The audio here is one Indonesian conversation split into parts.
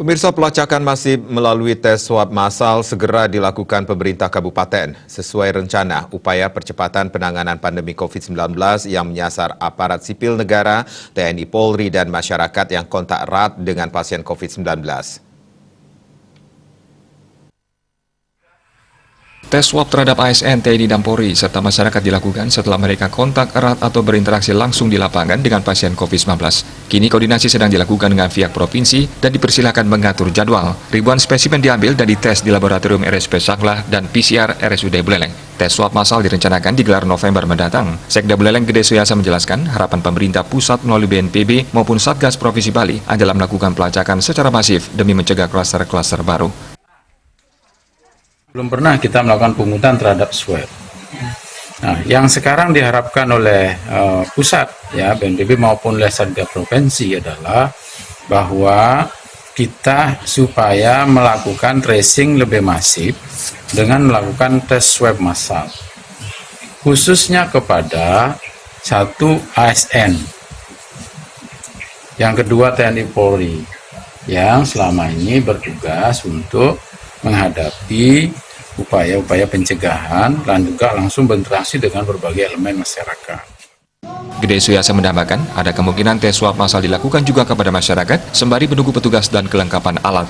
Pemirsa, pelacakan masih melalui tes swab massal segera dilakukan pemerintah kabupaten. Sesuai rencana, upaya percepatan penanganan pandemi COVID-19 yang menyasar aparat sipil negara, TNI Polri, dan masyarakat yang kontak erat dengan pasien COVID-19. Tes swab terhadap ASN, TNI, dan Polri serta masyarakat dilakukan setelah mereka kontak erat atau berinteraksi langsung di lapangan dengan pasien COVID-19. Kini koordinasi sedang dilakukan dengan pihak provinsi dan dipersilakan mengatur jadwal. Ribuan spesimen diambil dan dites di laboratorium RSP Sanglah dan PCR RSUD Buleleng. Tes swab massal direncanakan digelar November mendatang. Sekda Buleleng Gede Suyasa menjelaskan harapan pemerintah pusat melalui BNPB maupun Satgas Provinsi Bali adalah melakukan pelacakan secara masif demi mencegah klaster-klaster baru. Belum pernah kita melakukan pungutan terhadap swab. Nah, yang sekarang diharapkan oleh pusat, ya BNPB maupun oleh Satgas Provinsi adalah bahwa kita supaya melakukan tracing lebih masif dengan melakukan tes swab massal, khususnya kepada satu ASN, yang kedua TNI Polri, yang selama ini bertugas untuk menghadapi upaya-upaya pencegahan dan juga langsung berinteraksi dengan berbagai elemen masyarakat. Gede Suyasa menambahkan ada kemungkinan tes swab massal dilakukan juga kepada masyarakat sembari menunggu petugas dan kelengkapan alat.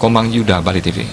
Komang Yuda, Bali TV.